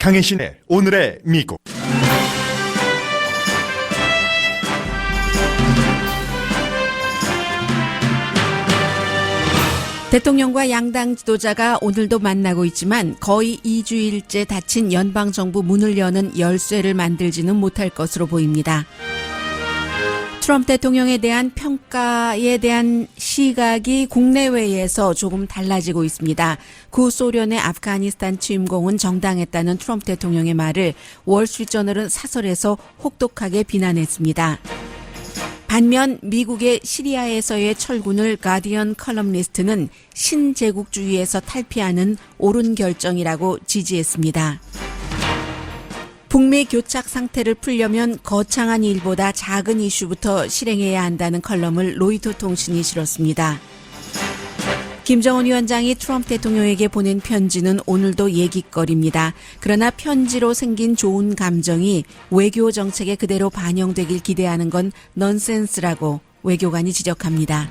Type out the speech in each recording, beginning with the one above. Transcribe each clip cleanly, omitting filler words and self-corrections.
강혜신의 오늘의 미국. 대통령과 양당 지도자가 오늘도 만나고 있지만 거의 2주일째 닫힌 연방정부 문을 여는 열쇠를 만들지는 못할 것으로 보입니다. 트럼프 대통령에 대한 평가에 대한 시각이 국내외에서 조금 달라지고 있습니다. 구소련의 아프가니스탄 침공은 정당했다는 트럼프 대통령의 말을 월스트리트저널은 사설에서 혹독하게 비난했습니다. 반면 미국의 시리아에서의 철군을 가디언 컬럼니스트는 신제국주의에서 탈피하는 옳은 결정이라고 지지했습니다. 북미 교착 상태를 풀려면 거창한 일보다 작은 이슈부터 실행해야 한다는 컬럼을 로이터 통신이 실었습니다. 김정은 위원장이 트럼프 대통령에게 보낸 편지는 오늘도 얘기거리입니다. 그러나 편지로 생긴 좋은 감정이 외교 정책에 그대로 반영되길 기대하는 건 넌센스라고 외교관이 지적합니다.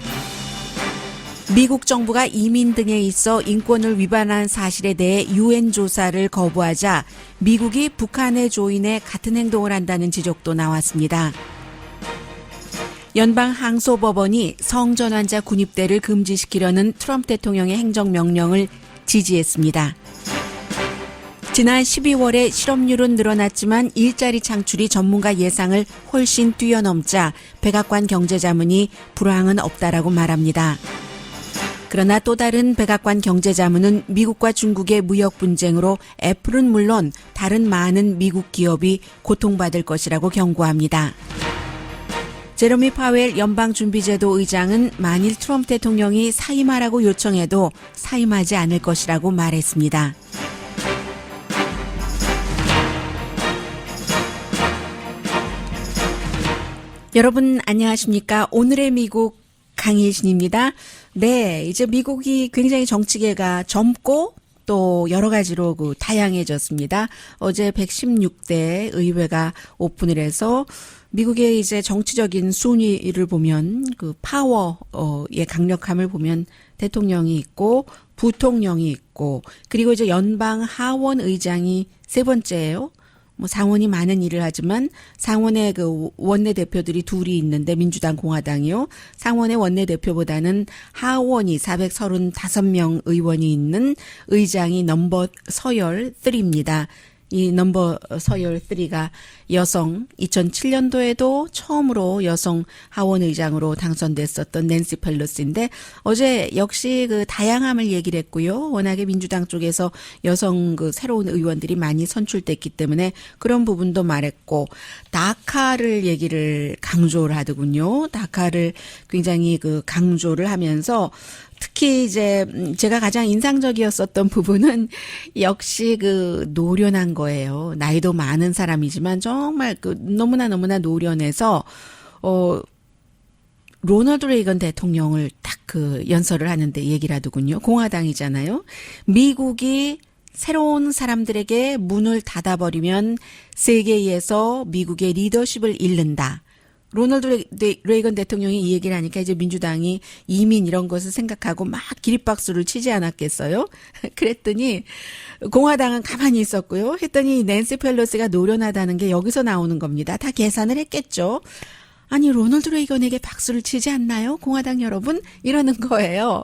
미국 정부가 이민 등에 있어 인권을 위반한 사실에 대해 유엔 조사를 거부하자 미국이 북한의 조인에 같은 행동을 한다는 지적도 나왔습니다. 연방 항소법원이 성전환자 군입대를 금지시키려는 트럼프 대통령의 행정명령을 지지했습니다. 지난 12월에 실업률은 늘어났지만 일자리 창출이 전문가 예상을 훨씬 뛰어넘자 백악관 경제자문이 불황은 없다라고 말합니다. 그러나 또 다른 백악관 경제자문은 미국과 중국의 무역 분쟁으로 애플은 물론 다른 많은 미국 기업이 고통받을 것이라고 경고합니다. 제러미 파웰 연방준비제도 의장은 만일 트럼프 대통령이 사임하라고 요청해도 사임하지 않을 것이라고 말했습니다. 여러분 안녕하십니까? 오늘의 미국 강혜신입니다. 네, 이제 미국이 굉장히 정치계가 젊고 또 여러 가지로 다양해졌습니다. 어제 116대 의회가 오픈을 해서 미국의 이제 정치적인 순위를 보면 파워의 강력함을 보면 대통령이 있고 부통령이 있고 그리고 이제 연방 하원 의장이 세 번째예요. 상원이 많은 일을 하지만 상원의 원내대표들이 둘이 있는데 민주당 공화당이요. 상원의 원내대표보다는 하원이 435명 의원이 있는 의장이 넘버 서열 3입니다. 이 넘버 서열 3가 여성 2007년도에도 처음으로 여성 하원 의장으로 당선됐었던 낸시 펠로시인데 어제 역시 다양함을 얘기를 했고요. 워낙에 민주당 쪽에서 여성 새로운 의원들이 많이 선출됐기 때문에 그런 부분도 말했고 다카를 얘기를 강조를 하더군요. 다카를 굉장히 강조를 하면서 특히 이제 제가 가장 인상적이었었던 부분은 역시 노련한 거예요. 나이도 많은 사람이지만 정말 너무나 노련해서 로널드 레이건 대통령을 딱 연설을 하는데 얘기를 하더군요. 공화당이잖아요. 미국이 새로운 사람들에게 문을 닫아버리면 세계에서 미국의 리더십을 잃는다. 로널드 레이건 대통령이 이 얘기를 하니까 이제 민주당이 이민 이런 것을 생각하고 막 기립박수를 치지 않았겠어요? 그랬더니 공화당은 가만히 있었고요. 했더니 낸시 펠로시가 노련하다는 게 여기서 나오는 겁니다. 다 계산을 했겠죠. 아니 로널드 레이건에게 박수를 치지 않나요? 공화당 여러분? 이러는 거예요.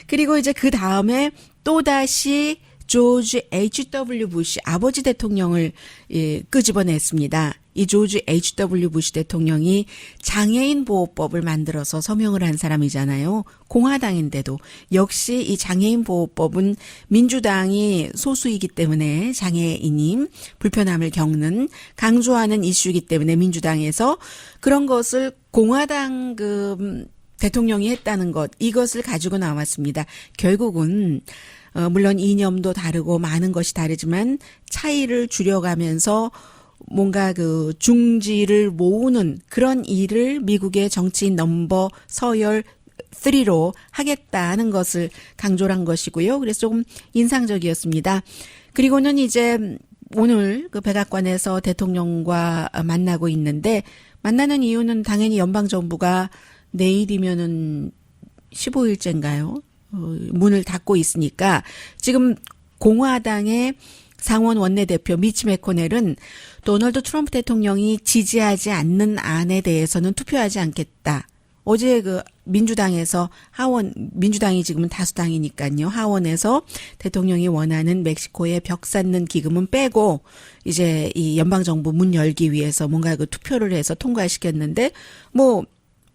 그리고 이제 그 다음에 또다시 조지 H.W. 부시 아버지 대통령을 끄집어냈습니다. 이 조지 H.W. 부시 대통령이 장애인 보호법을 만들어서 서명을 한 사람이잖아요. 공화당인데도 역시 이 장애인 보호법은 민주당이 소수이기 때문에 장애인이 불편함을 겪는 강조하는 이슈이기 때문에 민주당에서 그런 것을 공화당 대통령이 했다는 것 이것을 가지고 나왔습니다. 결국은 물론 이념도 다르고 많은 것이 다르지만 차이를 줄여가면서 뭔가 중지를 모으는 그런 일을 미국의 정치인 넘버 서열 3로 하겠다는 것을 강조를 한 것이고요. 그래서 조금 인상적이었습니다. 그리고는 이제 오늘 백악관에서 대통령과 만나고 있는데 만나는 이유는 당연히 연방정부가 내일이면은 15일째인가요? 문을 닫고 있으니까 지금 공화당의 상원 원내대표 미치 매코넬은 도널드 트럼프 대통령이 지지하지 않는 안에 대해서는 투표하지 않겠다. 어제 그 민주당에서 민주당이 지금은 다수당이니까요. 하원에서 대통령이 원하는 멕시코의 벽 쌓는 기금은 빼고 이제 이 연방정부 문 열기 위해서 뭔가 그 투표를 해서 통과시켰는데 뭐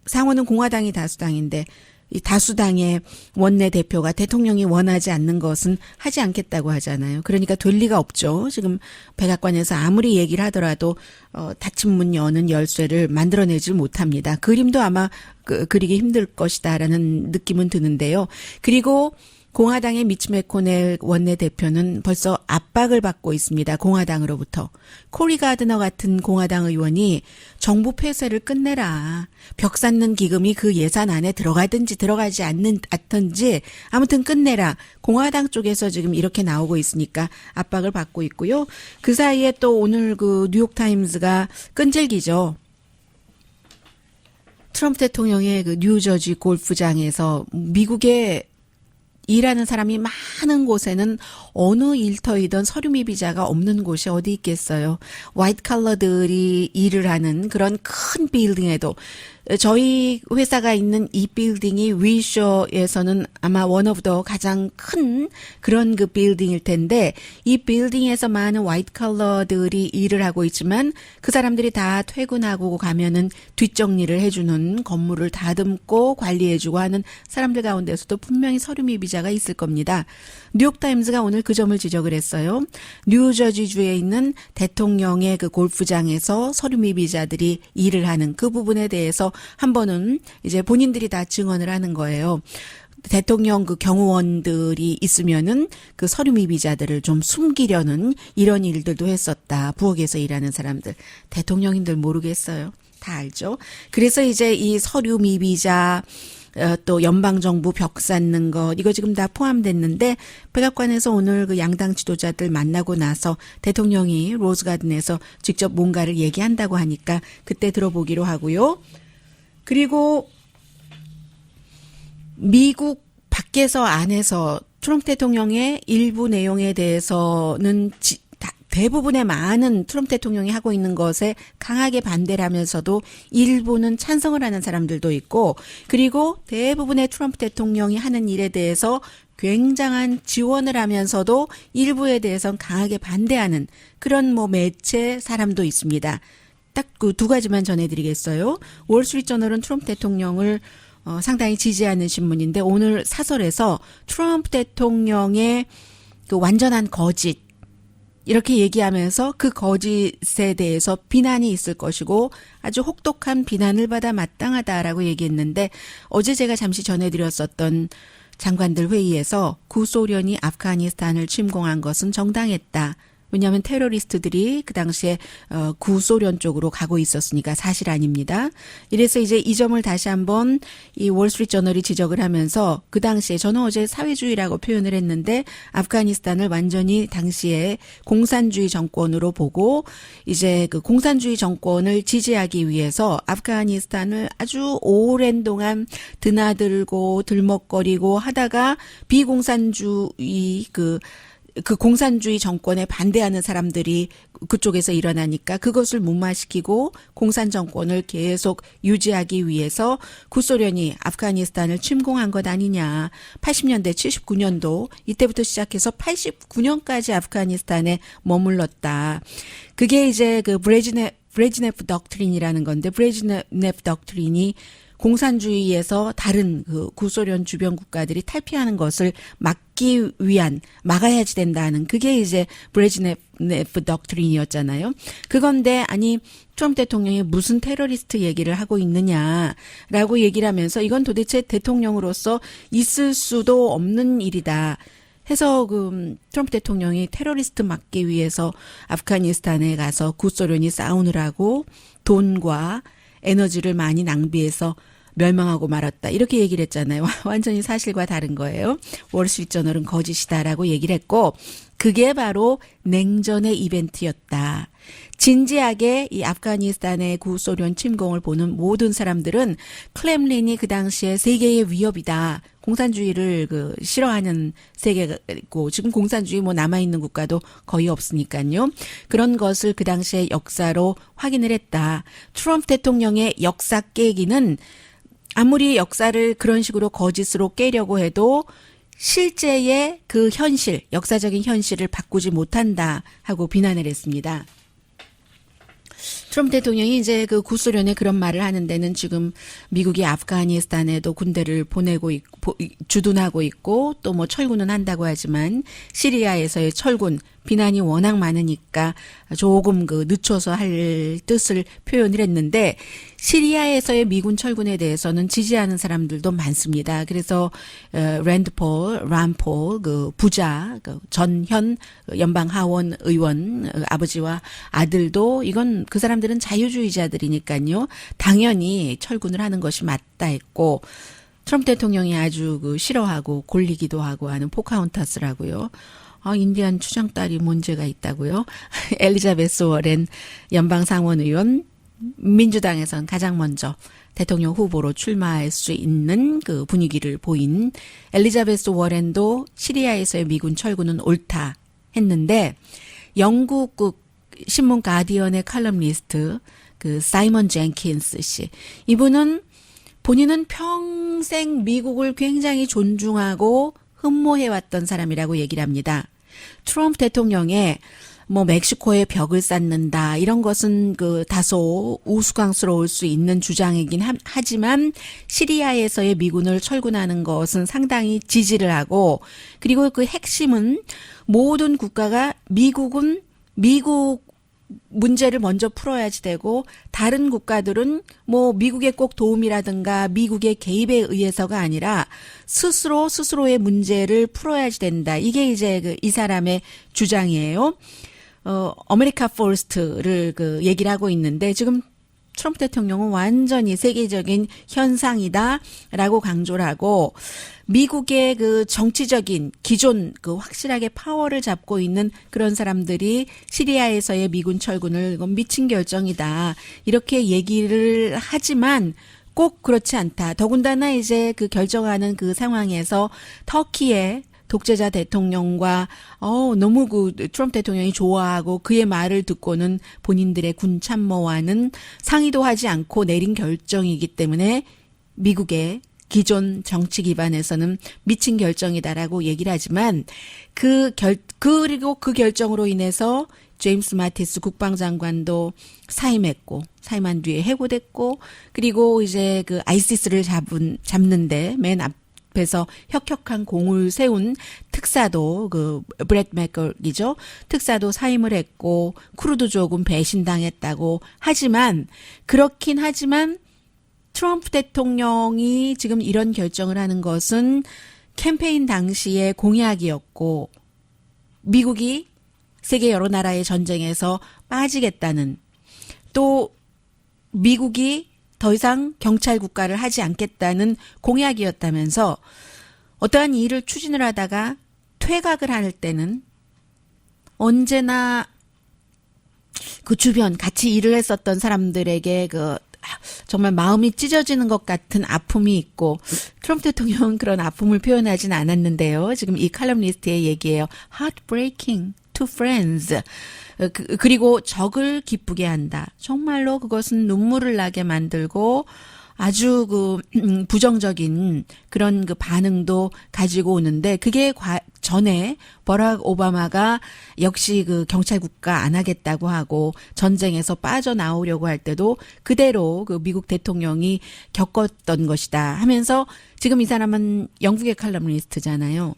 상원은 공화당이 다수당인데 이 다수당의 원내대표가 대통령이 원하지 않는 것은 하지 않겠다고 하잖아요. 그러니까 될 리가 없죠. 지금 백악관에서 아무리 얘기를 하더라도 닫힌 문 여는 열쇠를 만들어내질 못합니다. 그림도 아마 그리기 힘들 것이다라는 느낌은 드는데요. 그리고 공화당의 미치 매코넬 원내대표는 벌써 압박을 받고 있습니다. 공화당으로부터. 코리 가드너 같은 공화당 의원이 정부 폐쇄를 끝내라. 벽 쌓는 기금이 그 예산 안에 들어가든지 들어가지 않든지 아무튼 끝내라. 공화당 쪽에서 지금 이렇게 나오고 있으니까 압박을 받고 있고요. 그 사이에 또 오늘 그 뉴욕타임즈가 끈질기죠. 트럼프 대통령의 그 뉴저지 골프장에서 미국의 일하는 사람이 많은 곳에는 어느 일터이든 서류 미비자가 없는 곳이 어디 있겠어요. 화이트 칼러들이 일을 하는 그런 큰 빌딩에도 저희 회사가 있는 이 빌딩이 위셔에서는 아마 원 오브 더 가장 큰 그런 그 빌딩일 텐데 이 빌딩에서 많은 화이트 칼러들이 일을 하고 있지만 그 사람들이 다 퇴근하고 가면은 뒷정리를 해주는 건물을 다듬고 관리해주고 하는 사람들 가운데서도 분명히 서류 미비자가 있을 겁니다. 뉴욕타임즈가 오늘 그 점을 지적을 했어요. 뉴저지주에 있는 대통령의 그 골프장에서 서류 미비자들이 일을 하는 그 부분에 대해서 한 번은 이제 본인들이 다 증언을 하는 거예요. 대통령 그 경호원들이 있으면은 그 서류 미비자들을 좀 숨기려는 이런 일들도 했었다. 부엌에서 일하는 사람들. 대통령님들 모르겠어요. 다 알죠. 그래서 이제 이 서류 미비자 또 연방정부 벽 쌓는 것 이거 지금 다 포함됐는데 백악관에서 오늘 그 양당 지도자들 만나고 나서 대통령이 로즈가든에서 직접 뭔가를 얘기한다고 하니까 그때 들어보기로 하고요. 그리고 미국 밖에서 안에서 트럼프 대통령의 일부 내용에 대해서는 대부분의 많은 트럼프 대통령이 하고 있는 것에 강하게 반대를 하면서도 일부는 찬성을 하는 사람들도 있고 그리고 대부분의 트럼프 대통령이 하는 일에 대해서 굉장한 지원을 하면서도 일부에 대해서는 강하게 반대하는 그런 뭐 매체 사람도 있습니다. 딱 그 두 가지만 전해드리겠어요. 월스트리트저널은 트럼프 대통령을 상당히 지지하는 신문인데 오늘 사설에서 트럼프 대통령의 그 완전한 거짓 이렇게 얘기하면서 그 거짓에 대해서 비난이 있을 것이고 아주 혹독한 비난을 받아 마땅하다라고 얘기했는데 어제 제가 잠시 전해드렸었던 장관들 회의에서 구소련이 아프가니스탄을 침공한 것은 정당했다. 왜냐하면 테러리스트들이 그 당시에 구소련 쪽으로 가고 있었으니까 사실 아닙니다. 이래서 이제 이 점을 다시 한번 이 월스트리트저널이 지적을 하면서 그 당시에 저는 어제 사회주의라고 표현을 했는데 아프가니스탄을 완전히 당시에 공산주의 정권으로 보고 이제 그 공산주의 정권을 지지하기 위해서 아프가니스탄을 아주 오랜 동안 드나들고 들먹거리고 하다가 비공산주의 그 공산주의 정권에 반대하는 사람들이 그쪽에서 일어나니까 그것을 무마시키고 공산 정권을 계속 유지하기 위해서 구소련이 아프가니스탄을 침공한 것 아니냐. 80년대 79년도 이때부터 시작해서 89년까지 아프가니스탄에 머물렀다. 그게 이제 그 브레즈네프 덕트린이라는 건데 브레즈네프 덕트린이 공산주의에서 다른 그 구소련 주변 국가들이 탈피하는 것을 막아야지 된다는 그게 이제 브레즈네프 덕트린이었잖아요. 그건데 아니 트럼프 대통령이 무슨 테러리스트 얘기를 하고 있느냐라고 얘기를 하면서 이건 도대체 대통령으로서 있을 수도 없는 일이다. 해서 그 트럼프 대통령이 테러리스트 막기 위해서 아프가니스탄에 가서 구소련이 싸우느라고 돈과 에너지를 많이 낭비해서 멸망하고 말았다. 이렇게 얘기를 했잖아요. 완전히 사실과 다른 거예요. 월스트리트저널은 거짓이다라고 얘기를 했고 그게 바로 냉전의 이벤트였다. 진지하게 이 아프가니스탄의 구소련 침공을 보는 모든 사람들은 클렘린이 그 당시에 세계의 위협이다. 공산주의를 그 싫어하는 세계가 있고 지금 공산주의 뭐 남아있는 국가도 거의 없으니까요. 그런 것을 그 당시의 역사로 확인을 했다. 트럼프 대통령의 역사 깨기는 아무리 역사를 그런 식으로 거짓으로 깨려고 해도 실제의 그 현실, 역사적인 현실을 바꾸지 못한다 하고 비난을 했습니다. 트럼프 대통령이 이제 그 구소련에 그런 말을 하는 데는 지금 미국이 아프가니스탄에도 군대를 보내고 있고, 주둔하고 있고 또 뭐 철군은 한다고 하지만 시리아에서의 철군 비난이 워낙 많으니까 조금 그 늦춰서 할 뜻을 표현을 했는데 시리아에서의 미군 철군에 대해서는 지지하는 사람들도 많습니다. 그래서 란폴 그 부자 그 전현 연방 하원 의원 아버지와 아들도 이건 그 사람들은 자유주의자들이니까요. 당연히 철군을 하는 것이 맞다 했고 트럼프 대통령이 아주 그 싫어하고 골리기도 하고 하는 포카혼타스라고요. 인디안 추장딸이 문제가 있다고요. 엘리자베스 워렌 연방 상원 의원 민주당에선 가장 먼저 대통령 후보로 출마할 수 있는 그 분위기를 보인 엘리자베스 워렌도 시리아에서의 미군 철군은 옳다 했는데 영국 신문 가디언의 칼럼니스트 그 사이먼 젠킨스 씨 이분은 본인은 평생 미국을 굉장히 존중하고 흠모해왔던 사람이라고 얘기를 합니다. 트럼프 대통령의 뭐 멕시코에 벽을 쌓는다 이런 것은 그 다소 우스꽝스러울 수 있는 주장이긴 하지만 시리아에서의 미군을 철군하는 것은 상당히 지지를 하고 그리고 그 핵심은 모든 국가가 미국은 미국 문제를 먼저 풀어야지 되고 다른 국가들은 뭐 미국의 꼭 도움이라든가 미국의 개입에 의해서가 아니라 스스로의 문제를 풀어야지 된다. 이게 이제 그 이 사람의 주장이에요. 아메리카 퍼스트를 그 얘기를 하고 있는데 지금 트럼프 대통령은 완전히 세계적인 현상이다라고 강조를 하고 미국의 그 정치적인 기존 그 확실하게 파워를 잡고 있는 그런 사람들이 시리아에서의 미군 철군을 이건 미친 결정이다. 이렇게 얘기를 하지만 꼭 그렇지 않다. 더군다나 이제 그 결정하는 그 상황에서 터키의 독재자 대통령과 너무 그 트럼프 대통령이 좋아하고 그의 말을 듣고는 본인들의 군 참모와는 상의도 하지 않고 내린 결정이기 때문에 미국의 기존 정치 기반에서는 미친 결정이다라고 얘기를 하지만 그리고 그 결정으로 인해서 제임스 마티스 국방장관도 사임했고 사임한 뒤에 해고됐고 그리고 이제 그 아이시스를 잡는데 맨 앞에서 혁혁한 공을 세운 특사도 그 브렛 맥걸이죠. 특사도 사임을 했고 크루도 조금 배신당했다고 하지만 그렇긴 하지만 트럼프 대통령이 지금 이런 결정을 하는 것은 캠페인 당시의 공약이었고 미국이 세계 여러 나라의 전쟁에서 빠지겠다는 또 미국이 더 이상 경찰 국가를 하지 않겠다는 공약이었다면서 어떠한 일을 추진을 하다가 퇴각을 할 때는 언제나 그 주변 같이 일을 했었던 사람들에게 그 정말 마음이 찢어지는 것 같은 아픔이 있고 트럼프 대통령은 그런 아픔을 표현하진 않았는데요. 지금 이 칼럼니스트의 얘기예요. Heartbreaking to friends. 그리고 적을 기쁘게 한다. 정말로 그것은 눈물을 나게 만들고 아주 그 부정적인 그런 그 반응도 가지고 오는데 그게 전에 버락 오바마가 역시 그 경찰 국가 안 하겠다고 하고 전쟁에서 빠져나오려고 할 때도 그대로 그 미국 대통령이 겪었던 것이다 하면서 지금 이 사람은 영국의 칼럼니스트잖아요.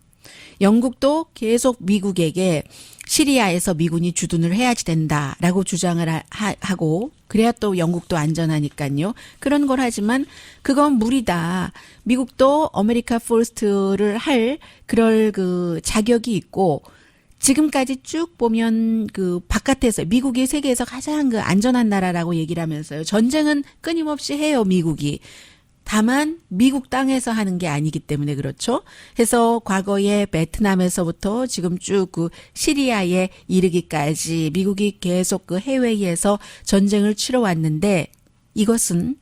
영국도 계속 미국에게 시리아에서 미군이 주둔을 해야지 된다라고 주장을 하고 그래야 또 영국도 안전하니까요. 그런 걸 하지만 그건 무리다. 미국도 아메리카 퍼스트를 할 그럴 그 자격이 있고 지금까지 쭉 보면 그 바깥에서 미국이 세계에서 가장 그 안전한 나라라고 얘기를 하면서요. 전쟁은 끊임없이 해요, 미국이. 다만 미국 땅에서 하는 게 아니기 때문에 그렇죠. 해서 과거에 베트남에서부터 지금 쭉 그 시리아에 이르기까지 미국이 계속 그 해외에서 전쟁을 치러왔는데 이것은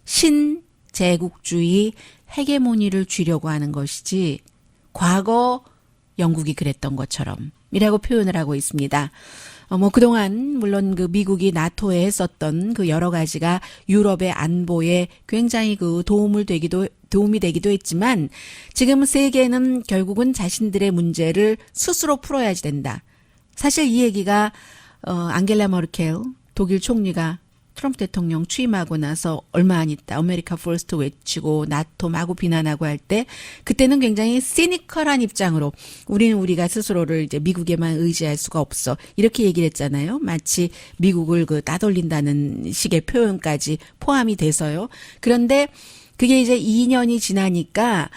신제국주의 헤게모니를 쥐려고 하는 것이지 과거 영국이 그랬던 것처럼이라고 표현을 하고 있습니다. 뭐 그동안 물론 그 미국이 나토에 했었던 그 여러 가지가 유럽의 안보에 굉장히 그 도움이 되기도 했지만 지금 세계는 결국은 자신들의 문제를 스스로 풀어야지 된다. 사실 이 얘기가 앙겔라 머르켈 독일 총리가 트럼프 대통령 취임하고 나서 얼마 안 있다 아메리카 퍼스트 외치고 나토 마구 비난하고 할 때 그때는 굉장히 시니컬한 입장으로 우리는 우리가 스스로를 이제 미국에만 의지할 수가 없어 이렇게 얘기를 했잖아요. 마치 미국을 그 따돌린다는 식의 표현까지 포함이 돼서요. 그런데 그게 이제 2년이 지나니까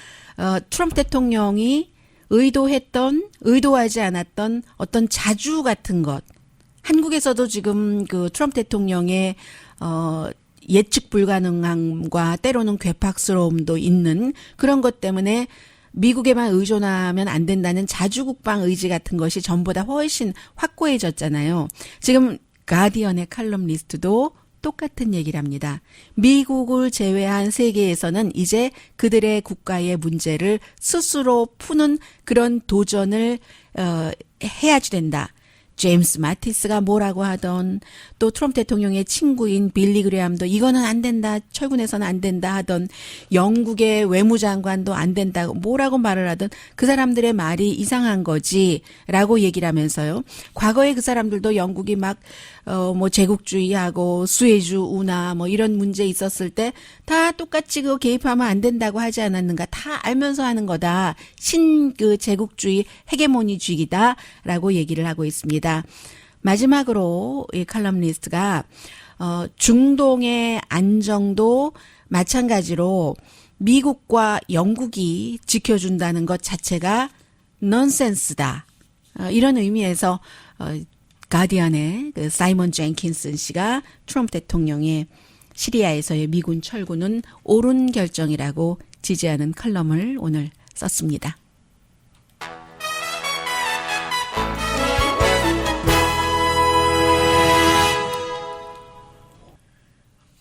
트럼프 대통령이 의도하지 않았던 어떤 자주 같은 것 한국에서도 지금 그 트럼프 대통령의 예측 불가능함과 때로는 괴팍스러움도 있는 그런 것 때문에 미국에만 의존하면 안 된다는 자주국방 의지 같은 것이 전보다 훨씬 확고해졌잖아요. 지금 가디언의 칼럼니스트도 똑같은 얘기를 합니다. 미국을 제외한 세계에서는 이제 그들의 국가의 문제를 스스로 푸는 그런 도전을 해야지 된다. 제임스 마티스가 뭐라고 하던 또 트럼프 대통령의 친구인 빌리 그레함도 이거는 안 된다. 철군에서는 안 된다 하던 영국의 외무장관도 안 된다고 뭐라고 말을 하던 그 사람들의 말이 이상한 거지라고 얘기를 하면서요. 과거에 그 사람들도 영국이 막 뭐 제국주의하고 수에즈 운하 뭐 이런 문제 있었을 때 다 똑같이 그거 개입하면 안 된다고 하지 않았는가. 다 알면서 하는 거다. 그 제국주의 헤게모니주의다라고 얘기를 하고 있습니다. 마지막으로 이 칼럼니스트가 중동의 안정도 마찬가지로 미국과 영국이 지켜준다는 것 자체가 넌센스다. 이런 의미에서 가디언의 그 사이먼 젠킨슨 씨가 트럼프 대통령의 시리아에서의 미군 철군은 옳은 결정이라고 지지하는 칼럼을 오늘 썼습니다.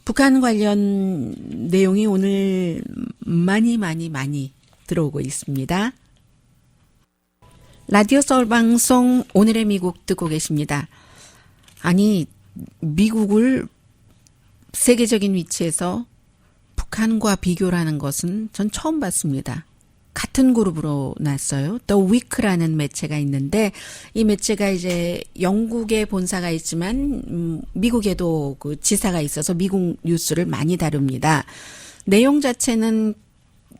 북한 관련 내용이 오늘 많이 들어오고 있습니다. 라디오 서울 방송 오늘의 미국 듣고 계십니다. 아니 미국을 세계적인 위치에서 북한과 비교를 하는 것은 전 처음 봤습니다. 같은 그룹으로 났어요. The Week라는 매체가 있는데 이 매체가 이제 영국에 본사가 있지만 미국에도 그 지사가 있어서 미국 뉴스를 많이 다룹니다. 내용 자체는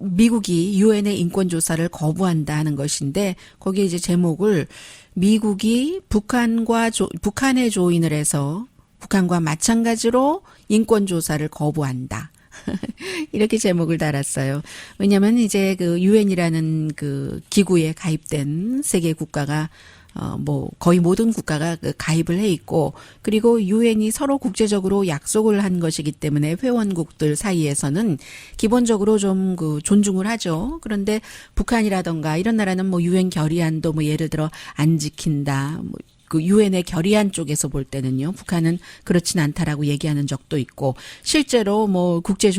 미국이 유엔의 인권조사를 거부한다 하는 것인데 거기에 이제 제목을 미국이 북한에 조인을 해서 북한과 마찬가지로 인권조사를 거부한다. 이렇게 제목을 달았어요. 왜냐하면 이제 그 유엔이라는 그 기구에 가입된 세계 국가가 뭐 거의 모든 국가가 가입을 해 있고 그리고 유엔이 서로 국제적으로 약속을 한 것이기 때문에 회원국들 사이에서는 기본적으로 좀 그 존중을 하죠. 그런데 북한이라던가 이런 나라는 뭐 유엔 결의안도 뭐 예를 들어 안 지킨다. 뭐 그 유엔의 결의안 쪽에서 볼 때는요. 북한은 그렇진 않다라고 얘기하는 적도 있고 실제로 뭐 국제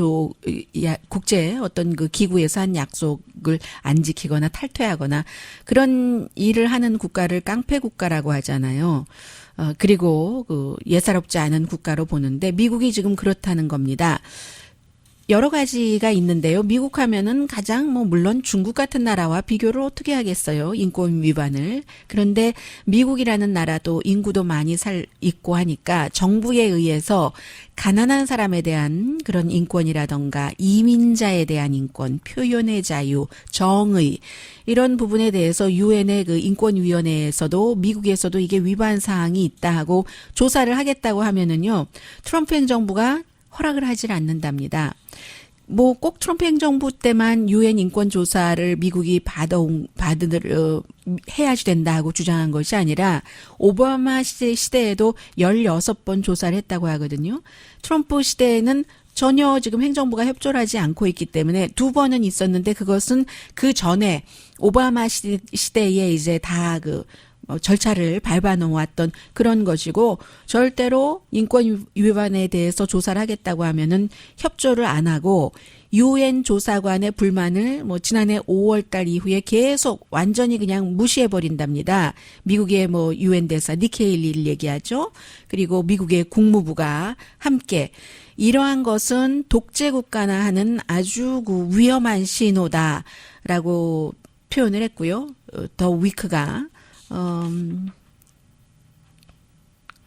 어떤 그 기구에서 한 약속을 안 지키거나 탈퇴하거나 그런 일을 하는 국가를 깡패 국가라고 하잖아요. 그리고 그 예사롭지 않은 국가로 보는데 미국이 지금 그렇다는 겁니다. 여러 가지가 있는데요. 미국 하면은 가장 뭐 물론 중국 같은 나라와 비교를 어떻게 하겠어요. 인권 위반을. 그런데 미국이라는 나라도 인구도 많이 있고 하니까 정부에 의해서 가난한 사람에 대한 그런 인권이라던가 이민자에 대한 인권, 표현의 자유, 정의 이런 부분에 대해서 유엔의 그 인권위원회에서도 미국에서도 이게 위반 사항이 있다 하고 조사를 하겠다고 하면은요. 트럼프 행정부가 허락을 하질 않는답니다. 뭐 꼭 트럼프 행정부 때만 유엔 인권 조사를 미국이 해야지 된다 하고 주장한 것이 아니라 오바마 시대에도 16번 조사를 했다고 하거든요. 트럼프 시대에는 전혀 지금 행정부가 협조를 하지 않고 있기 때문에 2번은 있었는데 그것은 그 전에 오바마 시대에 이제 다 절차를 밟아 놓았던 그런 것이고 절대로 인권 위반에 대해서 조사를 하겠다고 하면은 협조를 안 하고 유엔 조사관의 불만을 뭐 지난해 5월 달 이후에 계속 완전히 그냥 무시해 버린답니다. 미국의 뭐 유엔 대사 니키 헤일리를 얘기하죠. 그리고 미국의 국무부가 함께 이러한 것은 독재 국가나 하는 아주 그 위험한 신호다라고 표현을 했고요. 더 위크가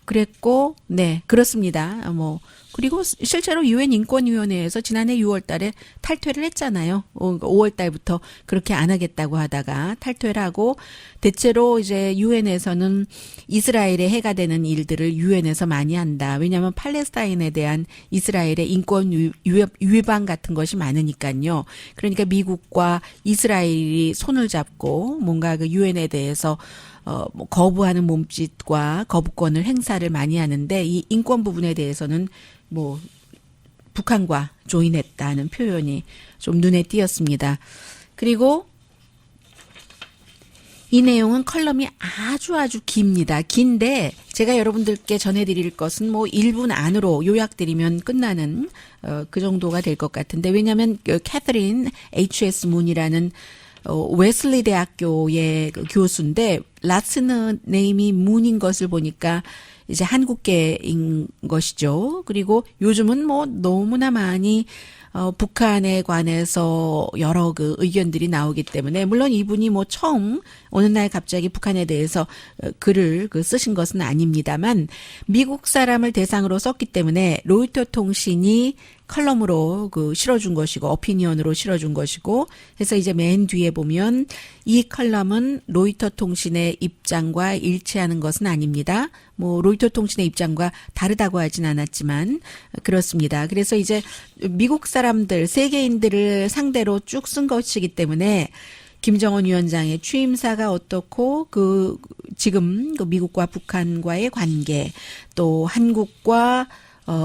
그랬고, 네, 그렇습니다. 뭐, 그리고 실제로 유엔 인권위원회에서 지난해 6월 달에 탈퇴를 했잖아요. 5월 달부터 그렇게 안 하겠다고 하다가 탈퇴를 하고, 대체로 이제 유엔에서는 이스라엘에 해가 되는 일들을 유엔에서 많이 한다. 왜냐하면 팔레스타인에 대한 이스라엘의 인권 위반 같은 것이 많으니까요. 그러니까 미국과 이스라엘이 손을 잡고 뭔가 그 유엔에 대해서 뭐 거부하는 몸짓과 거부권을 행사를 많이 하는데 이 인권 부분에 대해서는 뭐 북한과 조인했다는 표현이 좀 눈에 띄었습니다. 그리고 이 내용은 컬럼이 아주 깁니다. 긴데 제가 여러분들께 전해드릴 것은 뭐 1분 안으로 요약드리면 끝나는 그 정도가 될 것 같은데 왜냐하면 캐서린 H.S. 문이라는 웨슬리 대학교의 그 교수인데 라스트 네임이 문인 것을 보니까 이제 한국계인 것이죠. 그리고 요즘은 뭐 너무나 많이 북한에 관해서 여러 그 의견들이 나오기 때문에 물론 이분이 뭐 처음 어느 날 갑자기 북한에 대해서 글을 쓰신 것은 아닙니다만 미국 사람을 대상으로 썼기 때문에 로이터 통신이 컬럼으로 실어준 것이고 어피니언으로 실어준 것이고 그래서 이제 맨 뒤에 보면 이 컬럼은 로이터 통신의 입장과 일치하는 것은 아닙니다. 뭐 로이터 통신의 입장과 다르다고 하진 않았지만 그렇습니다. 그래서 이제 미국 사람들 세계인들을 상대로 쭉 쓴 것이기 때문에 김정은 위원장의 취임사가 어떻고 지금 미국과 북한과의 관계 또 한국과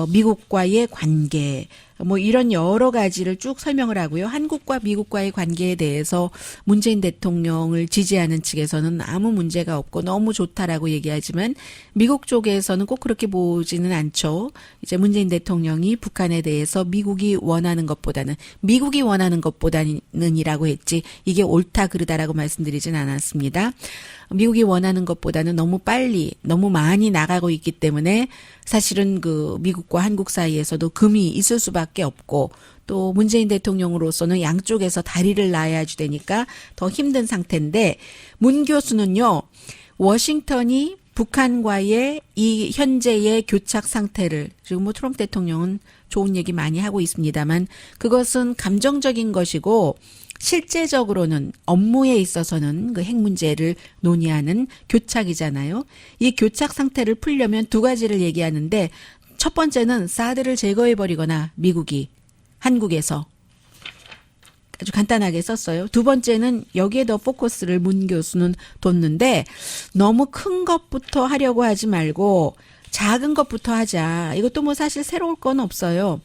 미국과의 관계 뭐 이런 여러 가지를 쭉 설명을 하고요. 한국과 미국과의 관계에 대해서 문재인 대통령을 지지하는 측에서는 아무 문제가 없고 너무 좋다라고 얘기하지만 미국 쪽에서는 꼭 그렇게 보지는 않죠. 이제 문재인 대통령이 북한에 대해서 미국이 원하는 것보다는이라고 했지 이게 옳다 그르다라고 말씀드리진 않았습니다. 미국이 원하는 것보다는 너무 빨리 너무 많이 나가고 있기 때문에 사실은 미국과 한국 사이에서도 금이 있을 수밖에 없고 또 문재인 대통령으로서는 양쪽에서 다리를 놔야지 되니까 더 힘든 상태인데 문 교수는요. 워싱턴이 북한과의 이 현재의 교착 상태를 지금 뭐 트럼프 대통령은 좋은 얘기 많이 하고 있습니다만 그것은 감정적인 것이고 실제적으로는 업무에 있어서는 핵 문제를 논의하는 교착이잖아요. 이 교착 상태를 풀려면 두 가지를 얘기하는데 첫 번째는 사드를 제거해버리거나 미국이 한국에서 아주 간단하게 썼어요. 두 번째는 여기에 더 포커스를 문 교수는 뒀는데 너무 큰 것부터 하려고 하지 말고 작은 것부터 하자. 이것도 뭐 사실 새로울 건 없어요.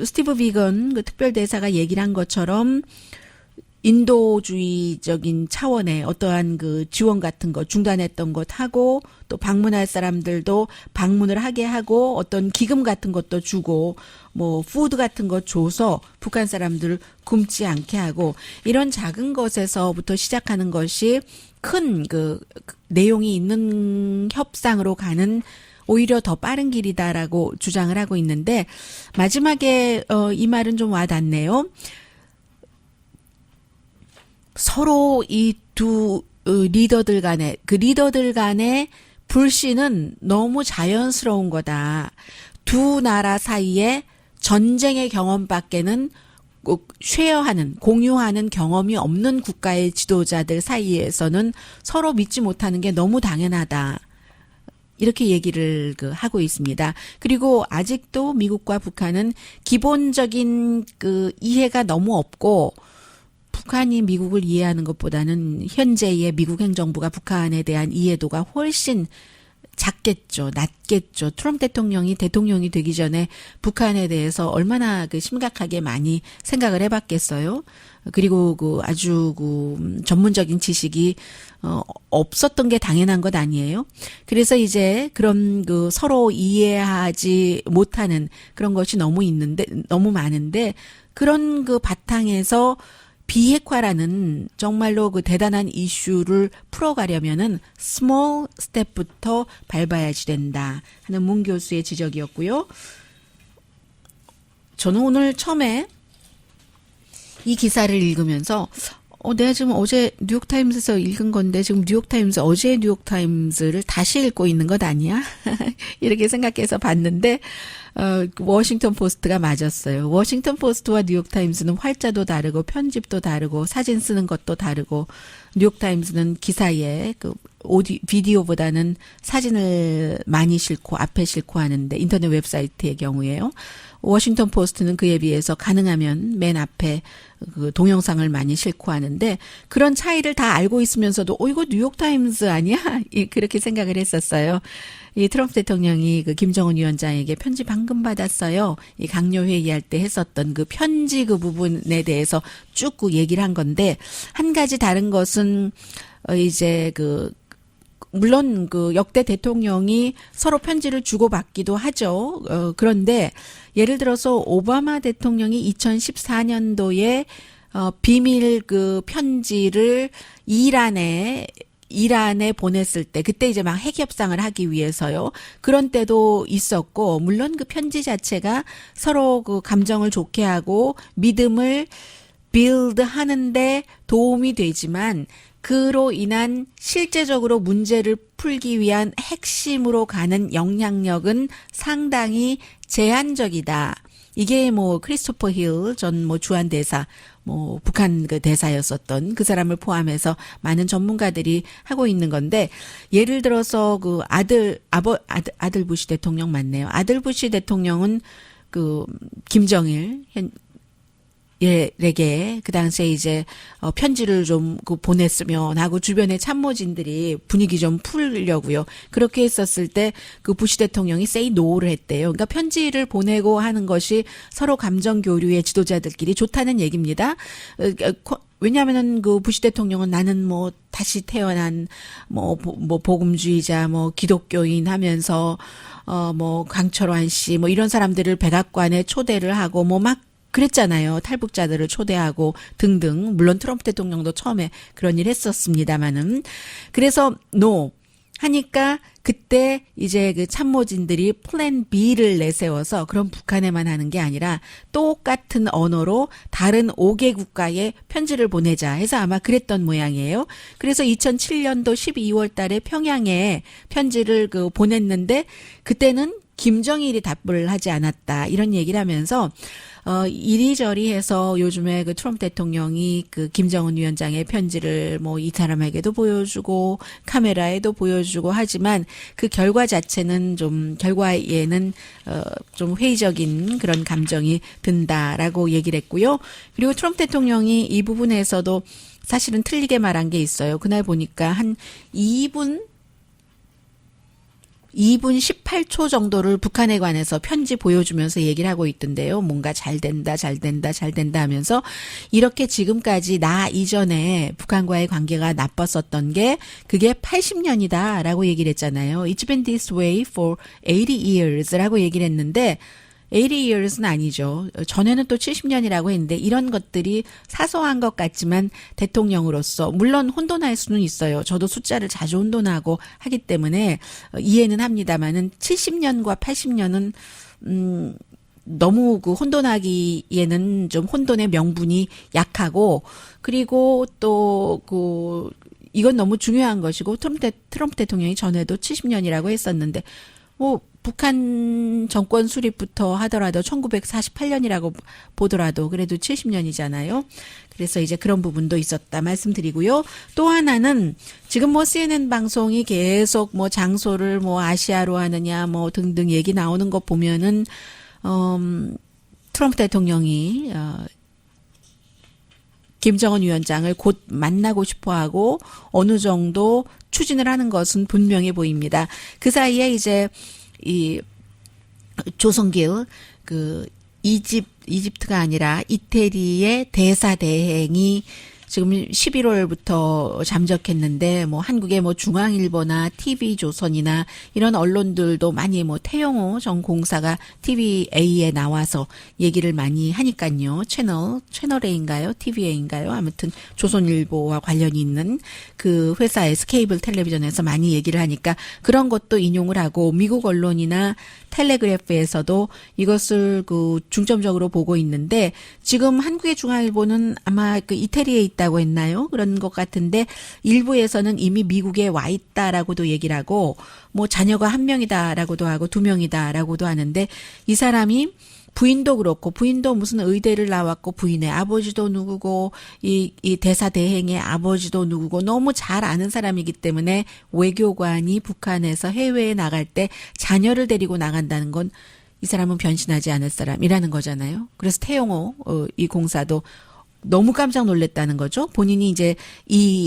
스티브 비건 특별대사가 얘기를 한 것처럼 인도주의적인 차원의 어떠한 지원 같은 거 중단했던 것 하고 또 방문할 사람들도 방문을 하게 하고 어떤 기금 같은 것도 주고 뭐 푸드 같은 거 줘서 북한 사람들을 굶지 않게 하고 이런 작은 것에서부터 시작하는 것이 큰 내용이 있는 협상으로 가는 오히려 더 빠른 길이다라고 주장을 하고 있는데 마지막에 이 말은 좀 와닿네요. 서로 이 두 리더들 간의 불신은 너무 자연스러운 거다. 두 나라 사이에 전쟁의 경험밖에는 공유하는 경험이 없는 국가의 지도자들 사이에서는 서로 믿지 못하는 게 너무 당연하다. 이렇게 얘기를 하고 있습니다. 그리고 아직도 미국과 북한은 기본적인 이해가 너무 없고 북한이 미국을 이해하는 것보다는 현재의 미국 행정부가 북한에 대한 이해도가 훨씬 낮겠죠. 트럼프 대통령이 되기 전에 북한에 대해서 얼마나 심각하게 많이 생각을 해봤겠어요. 그리고 아주 전문적인 지식이 없었던 게 당연한 것 아니에요. 그래서 이제 그런 서로 이해하지 못하는 그런 것이 너무 많은데 그런 그 바탕에서 비핵화라는 정말로 그 대단한 이슈를 풀어가려면은 스몰 스텝부터 밟아야지 된다 하는 문 교수의 지적이었고요. 저는 오늘 처음에 이 기사를 읽으면서 내가 지금 어제 뉴욕타임스에서 읽은 건데 지금 뉴욕타임스 어제 뉴욕타임스를 다시 읽고 있는 것 아니야? 이렇게 생각해서 봤는데 워싱턴 포스트가 맞았어요. 워싱턴 포스트와 뉴욕타임스는 활자도 다르고 편집도 다르고 사진 쓰는 것도 다르고 뉴욕타임스는 기사에 그 비디오보다는 사진을 많이 싣고 앞에 싣고 하는데 인터넷 웹사이트의 경우에요. 워싱턴 포스트는 그에 비해서 가능하면 맨 앞에 그 동영상을 많이 싣고 하는데 그런 차이를 다 알고 있으면서도 이거 뉴욕타임스 아니야? 그렇게 생각을 했었어요. 이 트럼프 대통령이 그 김정은 위원장에게 편지 방금 받았어요. 이 강요 회의할 때 했었던 그 편지 그 부분에 대해서 쭉 그 얘기를 한 건데 한 가지 다른 것은 이제 물론 그 역대 대통령이 서로 편지를 주고받기도 하죠. 그런데 예를 들어서 오바마 대통령이 2014년도에 비밀 그 편지를 이란에 보냈을 때 그때 이제 막 핵 협상을 하기 위해서요. 그런 때도 있었고 물론 그 편지 자체가 서로 그 감정을 좋게 하고 믿음을 빌드 하는데 도움이 되지만 그로 인한 실제적으로 문제를 풀기 위한 핵심으로 가는 영향력은 상당히 제한적이다. 이게 크리스토퍼 힐 전 주한 대사, 북한 그 대사였었던 그 사람을 포함해서 많은 전문가들이 하고 있는 건데, 예를 들어서 그 아들 부시 대통령 맞네요. 아들 부시 대통령은 그 김정일 에게 그 당시에 이제 편지를 좀 보냈으면 하고 주변의 참모진들이 분위기 좀 풀려고요. 그렇게 했었을 때 그 부시 대통령이 say no를 했대요. 그러니까 편지를 보내고 하는 것이 서로 감정 교류의 지도자들끼리 좋다는 얘기입니다. 왜냐하면은 그 부시 대통령은 나는 다시 태어난 복음주의자 기독교인 하면서 강철환 씨 이런 사람들을 백악관에 초대를 하고 막 그랬잖아요. 탈북자들을 초대하고 등등. 물론 트럼프 대통령도 처음에 그런 일 했었습니다마는. 그래서 하니까 그때 이제 그 참모진들이 플랜 B를 내세워서 그럼 북한에만 하는 게 아니라 똑같은 언어로 다른 5개 국가에 편지를 보내자 해서 아마 그랬던 모양이에요. 그래서 2007년도 12월 달에 평양에 편지를 보냈는데 그때는 김정일이 답을 하지 않았다. 이런 얘기를 하면서 이리저리 해서 요즘에 그 트럼프 대통령이 그 김정은 위원장의 편지를 이 사람에게도 보여주고 카메라에도 보여주고 하지만 그 결과 자체는 결과에는 좀 회의적인 그런 감정이 든다라고 얘기를 했고요. 그리고 트럼프 대통령이 이 부분에서도 사실은 틀리게 말한 게 있어요. 그날 보니까 한 2분 18초 정도를 북한에 관해서 편지 보여주면서 얘기를 하고 있던데요. 뭔가 잘 된다 하면서 이렇게 지금까지 나 이전에 북한과의 관계가 나빴었던 게 그게 80년이다라고 얘기를 했잖아요. It's been this way for 80 years라고 얘기를 했는데 80 years는 아니죠. 전에는 또 70년이라고 했는데 이런 것들이 사소한 것 같지만 대통령으로서 물론 혼돈할 수는 있어요. 저도 숫자를 자주 혼돈하고 하기 때문에 이해는 합니다만은 70년과 80년은 너무 혼돈하기에는 좀 혼돈의 명분이 약하고 그리고 또 이건 너무 중요한 것이고 트럼프 대통령이 전에도 70년이라고 했었는데 북한 정권 수립부터 하더라도 1948년이라고 보더라도 그래도 70년이잖아요. 그래서 이제 그런 부분도 있었다 말씀드리고요. 또 하나는 지금 CNN 방송이 계속 장소를 아시아로 하느냐 등등 얘기 나오는 거 보면은 트럼프 대통령이 김정은 위원장을 곧 만나고 싶어하고 어느 정도 추진을 하는 것은 분명해 보입니다. 그 사이에 이제 이 조성길 이집트가 아니라 이태리의 대사 대행이 지금 11월부터 잠적했는데 뭐 한국의 뭐 중앙일보나 TV조선이나 이런 언론들도 많이 뭐 태영호 전 공사가 TVA에 나와서 얘기를 많이 하니까요. 채널 A인가요? TVA인가요? 아무튼 조선일보와 관련이 있는 그 회사에서 케이블 텔레비전에서 많이 얘기를 하니까 그런 것도 인용을 하고 미국 언론이나 텔레그래프에서도 이것을 그 중점적으로 보고 있는데 지금 한국의 중앙일보는 아마 그 이태리에 있다고 했나요? 그런 것 같은데 일부에서는 이미 미국에 와 있다라고도 얘기를 하고 뭐 자녀가 한 명이다라고도 하고 두 명이다라고도 하는데 이 사람이 부인도 그렇고 부인도 무슨 의대를 나왔고 부인의 아버지도 누구고 이 대사 대행의 아버지도 누구고 너무 잘 아는 사람이기 때문에 외교관이 북한에서 해외에 나갈 때 자녀를 데리고 나간다는 건 이 사람은 변신하지 않을 사람이라는 거잖아요. 그래서 태영호 이 공사도 너무 깜짝 놀랐다는 거죠. 본인이 이제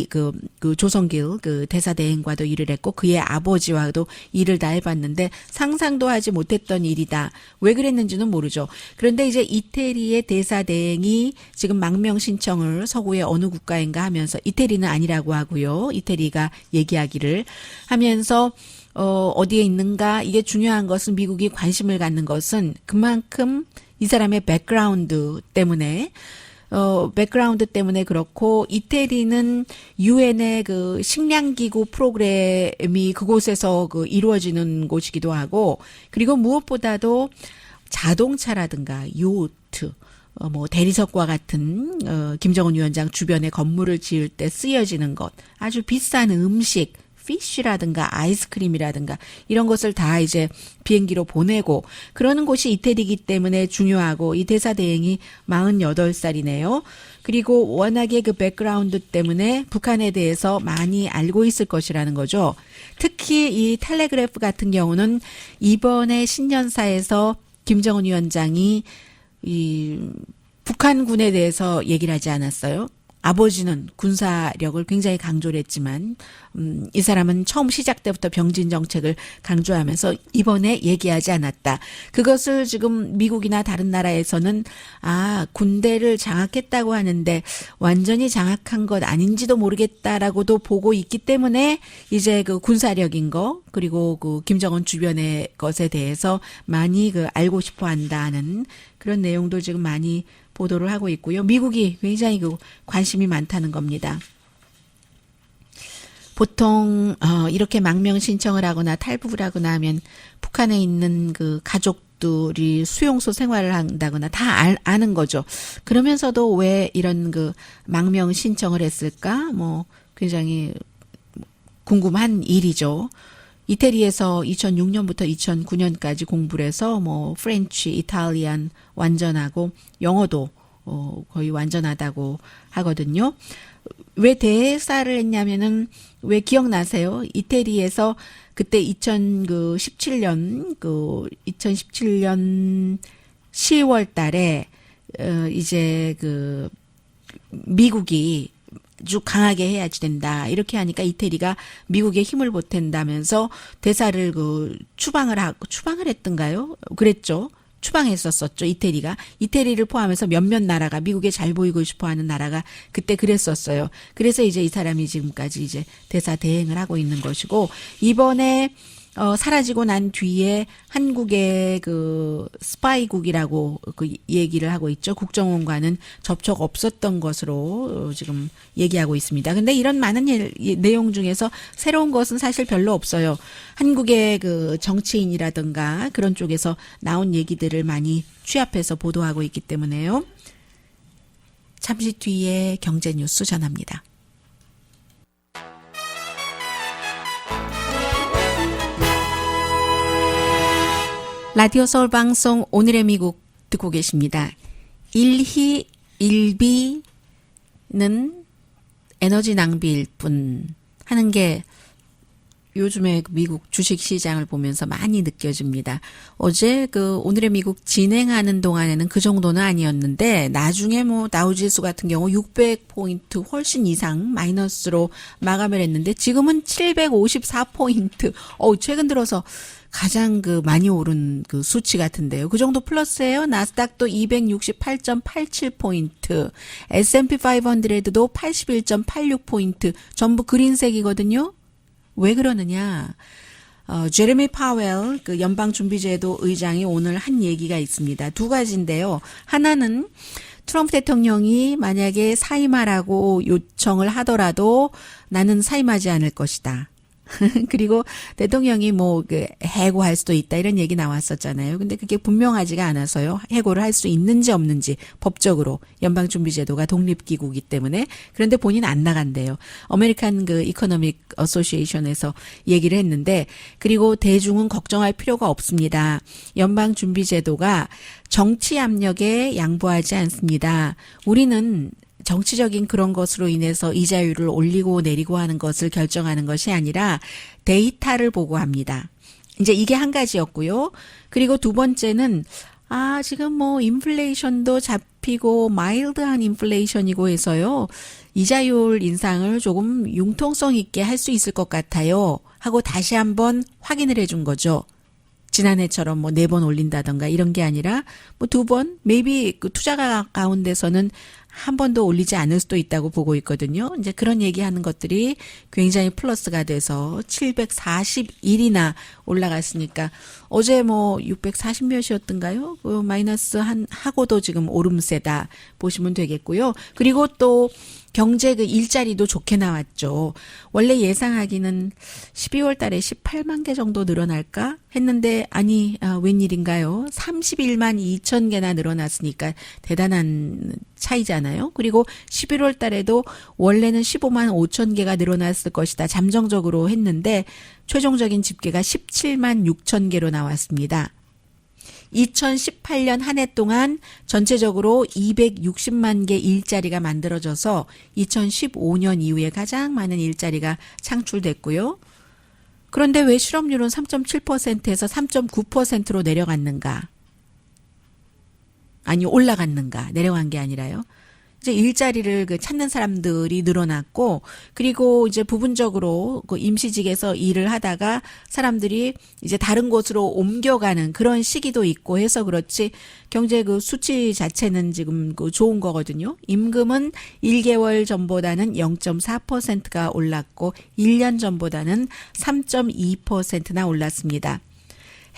그 조성길 그 대사 대행과도 일을 했고 그의 아버지와도 일을 다 해봤는데 상상도 하지 못했던 일이다. 왜 그랬는지는 모르죠. 그런데 이제 이태리의 대사 대행이 지금 망명 신청을 서구의 어느 국가인가 하면서 이태리는 아니라고 하고요. 이태리가 얘기하기를 하면서 어디에 있는가 이게 중요한 것은 미국이 관심을 갖는 것은 그만큼 이 사람의 백그라운드 때문에 백그라운드 때문에 그렇고 이태리는 유엔의 그 식량기구 프로그램이 그곳에서 그 이루어지는 곳이기도 하고 그리고 무엇보다도 자동차라든가 요트 뭐 대리석과 같은 김정은 위원장 주변에 건물을 지을 때 쓰여지는 것 아주 비싼 음식 피쉬라든가 아이스크림이라든가 이런 것을 다 이제 비행기로 보내고 그러는 곳이 이태리이기 때문에 중요하고 이 대사 대행이 48살이네요. 그리고 워낙에 그 백그라운드 때문에 북한에 대해서 많이 알고 있을 것이라는 거죠. 특히 이 텔레그래프 같은 경우는 이번에 신년사에서 김정은 위원장이 이 북한군에 대해서 얘기를 하지 않았어요. 아버지는 군사력을 굉장히 강조를 했지만 이 사람은 처음 시작 때부터 병진 정책을 강조하면서 이번에 얘기하지 않았다. 그것을 지금 미국이나 다른 나라에서는 군대를 장악했다고 하는데 완전히 장악한 것 아닌지도 모르겠다라고도 보고 있기 때문에 이제 그 군사력인 거 그리고 그 김정은 주변의 것에 대해서 많이 그 알고 싶어 한다는 그런 내용도 지금 많이 보도를 하고 있고요. 미국이 굉장히 그 관심이 많다는 겁니다. 보통 이렇게 망명 신청을 하거나 탈북을 하거나 하면 북한에 있는 그 가족들이 수용소 생활을 한다거나 다 아는 거죠. 그러면서도 왜 이런 그 망명 신청을 했을까? 뭐 굉장히 궁금한 일이죠. 이태리에서 2006년부터 2009년까지 공부를 해서 뭐 프렌치, 이탈리안 완전하고 영어도 거의 완전하다고 하거든요. 왜 대사를 했냐면은 왜 기억나세요? 이태리에서 그때 2017년 10월 달에 이제 그 미국이 아주 강하게 해야지 된다. 이렇게 하니까 이태리가 미국에 힘을 보탠다면서 대사를 추방을 했던가요? 그랬죠. 추방했었었죠. 이태리를 포함해서 몇몇 나라가 미국에 잘 보이고 싶어하는 나라가 그때 그랬었어요. 그래서 이제 이 사람이 지금까지 이제 대사 대행을 하고 있는 것이고 이번에 사라지고 난 뒤에 한국의 그 스파이국이라고 그 얘기를 하고 있죠. 국정원과는 접촉 없었던 것으로 지금 얘기하고 있습니다. 근데 이런 많은 내용 중에서 새로운 것은 사실 별로 없어요. 한국의 그 정치인이라든가 그런 쪽에서 나온 얘기들을 많이 취합해서 보도하고 있기 때문에요. 잠시 뒤에 경제 뉴스 전합니다. 라디오 서울 방송 오늘의 미국 듣고 계십니다. 일희 일비는 에너지 낭비일 뿐 하는 게 요즘에 미국 주식 시장을 보면서 많이 느껴집니다. 어제 오늘의 미국 진행하는 동안에는 그 정도는 아니었는데 나중에 다우지수 같은 경우 600포인트 훨씬 이상 마이너스로 마감을 했는데 지금은 754포인트. 최근 들어서 가장 많이 오른 수치 같은데요. 그 정도 플러스예요. 나스닥도 268.87포인트, S&P 500도 81.86포인트, 전부 그린색이거든요. 왜 그러느냐? 제레미 파웰 연방준비제도 의장이 오늘 한 얘기가 있습니다. 두 가지인데요. 하나는 트럼프 대통령이 만약에 사임하라고 요청을 하더라도 나는 사임하지 않을 것이다. 그리고 대통령이 해고할 수도 있다 이런 얘기 나왔었잖아요. 근데 그게 분명하지가 않아서요. 해고를 할 수 있는지 없는지 법적으로 연방준비제도가 독립기구이기 때문에. 그런데 본인 안 나간대요. 아메리칸 이코노믹 어소시에이션에서 얘기를 했는데, 그리고 대중은 걱정할 필요가 없습니다. 연방준비제도가 정치 압력에 양보하지 않습니다. 우리는 정치적인 그런 것으로 인해서 이자율을 올리고 내리고 하는 것을 결정하는 것이 아니라 데이터를 보고 합니다. 이제 이게 한 가지였고요. 그리고 두 번째는 지금 인플레이션도 잡히고 마일드한 인플레이션이고 해서요. 이자율 인상을 조금 융통성 있게 할 수 있을 것 같아요. 하고 다시 한번 확인을 해준 거죠. 지난해처럼 4번 올린다던가 이런 게 아니라 2번, maybe 투자가 가운데서는 한 번도 올리지 않을 수도 있다고 보고 있거든요. 이제 그런 얘기하는 것들이 굉장히 플러스가 돼서 741이나 올라갔으니까 어제 640몇이었던가요? 마이너스 하고도 지금 오름세다 보시면 되겠고요. 그리고 또 경제 일자리도 좋게 나왔죠. 원래 예상하기는 12월 달에 18만 개 정도 늘어날까 했는데 웬일인가요? 31만 2천 개나 늘어났으니까 대단한 차이잖아요. 그리고 11월 달에도 원래는 15만 5천 개가 늘어났을 것이다. 잠정적으로 했는데 최종적인 집계가 17만 6천 개로 나왔습니다. 2018년 한 해 동안 전체적으로 260만 개 일자리가 만들어져서 2015년 이후에 가장 많은 일자리가 창출됐고요. 그런데 왜 실업률은 3.7%에서 3.9%로 내려갔는가? 아니 올라갔는가? 내려간 게 아니라요. 이제 일자리를 찾는 사람들이 늘어났고, 그리고 이제 부분적으로 임시직에서 일을 하다가 사람들이 이제 다른 곳으로 옮겨가는 그런 시기도 있고 해서 그렇지, 경제 수치 자체는 지금 좋은 거거든요. 임금은 1개월 전보다는 0.4%가 올랐고 1년 전보다는 3.2%나 올랐습니다.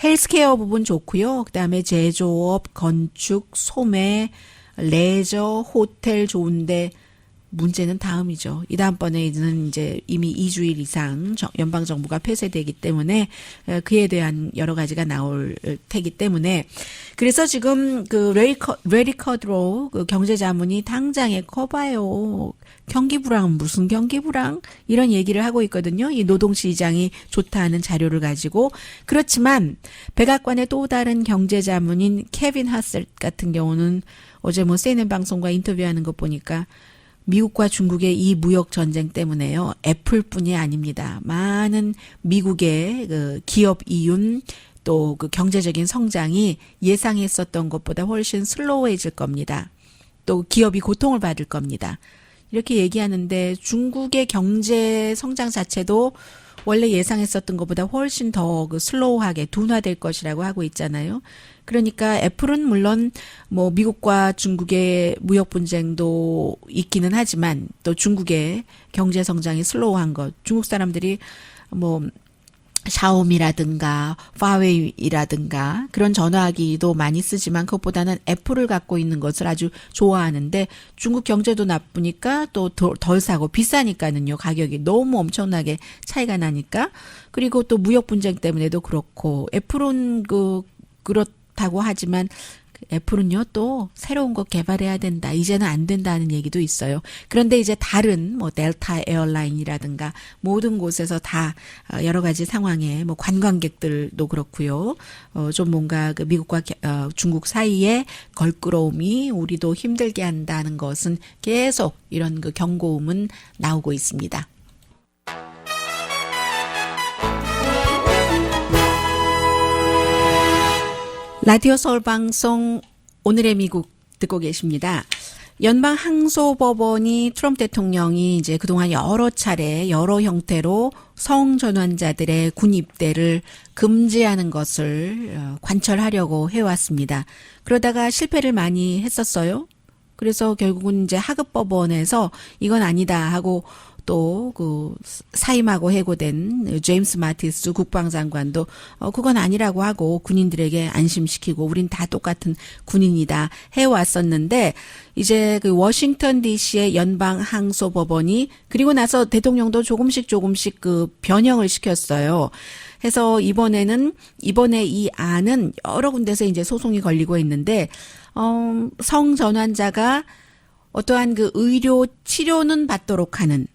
헬스케어 부분 좋고요. 그다음에 제조업, 건축, 소매, 레저, 호텔 좋은데 문제는 다음이죠. 이 다음번에는 이제 이미 2주일 이상 연방정부가 폐쇄되기 때문에 그에 대한 여러 가지가 나올 테기 때문에, 그래서 지금 레리 커드로 경제자문이 당장에 커봐요. 경기 불황, 무슨 경기 불황? 이런 얘기를 하고 있거든요. 이 노동시장이 좋다는 자료를 가지고. 그렇지만 백악관의 또 다른 경제자문인 케빈 하셀 같은 경우는 어제 CNN 방송과 인터뷰하는 거 보니까 미국과 중국의 이 무역 전쟁 때문에요. 애플뿐이 아닙니다. 많은 미국의 기업 이윤 또 경제적인 성장이 예상했었던 것보다 훨씬 슬로우해질 겁니다. 또 기업이 고통을 받을 겁니다. 이렇게 얘기하는데 중국의 경제 성장 자체도 원래 예상했었던 것보다 훨씬 더 슬로우하게 둔화될 것이라고 하고 있잖아요. 그러니까 애플은 물론 미국과 중국의 무역 분쟁도 있기는 하지만 또 중국의 경제 성장이 슬로우한 것, 중국 사람들이 샤오미라든가 파웨이라든가 그런 전화기도 많이 쓰지만 그것보다는 애플을 갖고 있는 것을 아주 좋아하는데 중국 경제도 나쁘니까 또 덜 사고 비싸니까는요. 가격이 너무 엄청나게 차이가 나니까. 그리고 또 무역 분쟁 때문에도 그렇고 애플은 그렇다고 하지만 애플은요 또 새로운 거 개발해야 된다. 이제는 안 된다는 얘기도 있어요. 그런데 이제 다른 델타 에어라인이라든가 모든 곳에서 다 여러 가지 상황에 관광객들도 그렇고요. 좀 뭔가 미국과 중국 사이에 걸끄러움이 우리도 힘들게 한다는 것은 계속 이런 경고음은 나오고 있습니다. 라디오 서울 방송 오늘의 미국 듣고 계십니다. 연방 항소법원이 트럼프 대통령이 이제 그동안 여러 차례 여러 형태로 성전환자들의 군 입대를 금지하는 것을 관철하려고 해왔습니다. 그러다가 실패를 많이 했었어요. 그래서 결국은 이제 하급법원에서 이건 아니다 하고 또 그 사임하고 해고된 제임스 마티스 국방장관도 그건 아니라고 하고 군인들에게 안심시키고 우린 다 똑같은 군인이다 해왔었는데 이제 그 워싱턴 DC의 연방 항소법원이 그리고 나서 대통령도 조금씩 그 변형을 시켰어요. 해서 이번에 이 안은 여러 군데서 이제 소송이 걸리고 있는데 성전환자가 어떠한 그 의료 치료는 받도록 하는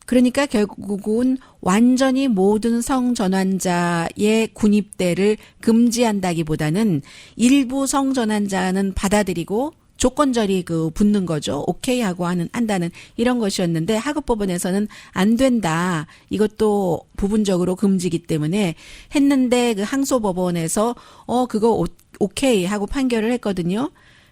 그러니까 결국은 완전히 모든 성전환자의 군입대를 금지한다기보다는 일부 성전환자는 받아들이고 조건절이 그 붙는 거죠. 오케이 하고 한다는 이런 것이었는데 하급법원에서는 안 된다. 이것도 부분적으로 금지기 때문에 했는데 그 항소법원에서 그거 오케이 하고 판결을 했거든요.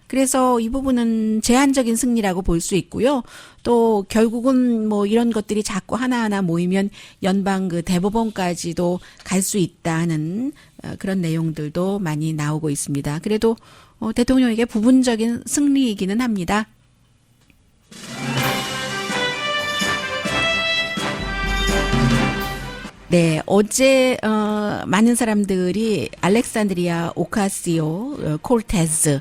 그래서 이 부분은 제한적인 승리라고 볼 수 있고요. 또 결국은 뭐 이런 것들이 자꾸 하나하나 모이면 연방 그 대법원까지도 갈 수 있다는 그런 내용들도 많이 나오고 있습니다. 그래도 대통령에게 부분적인 승리이기는 합니다. 네, 어제 많은 사람들이 알렉산드리아 오카시오 콜테즈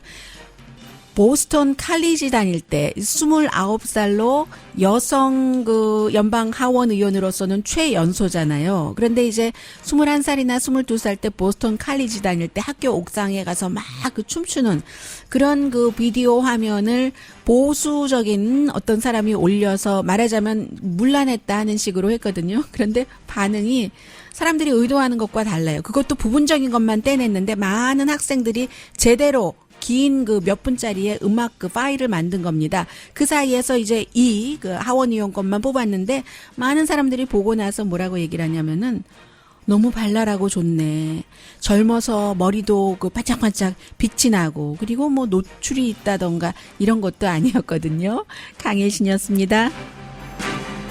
보스턴 칼리지 다닐 때 29살로 여성 그 연방 하원 의원으로서는 최연소잖아요. 그런데 이제 21살이나 22살 때 보스턴 칼리지 다닐 때 학교 옥상에 가서 막 그 춤추는 그런 그 비디오 화면을 보수적인 어떤 사람이 올려서 말하자면 문란했다 하는 식으로 했거든요. 그런데 반응이 사람들이 의도하는 것과 달라요. 그것도 부분적인 것만 떼냈는데 많은 학생들이 제대로 긴 그 몇 분짜리의 음악 그 파일을 만든 겁니다. 그 사이에서 이제 이 그 하원 의원 것만 뽑았는데 많은 사람들이 보고 나서 뭐라고 얘기를 하냐면은 너무 발랄하고 좋네. 젊어서 머리도 그 반짝반짝 빛이 나고 그리고 뭐 노출이 있다던가 이런 것도 아니었거든요. 강혜신이었습니다.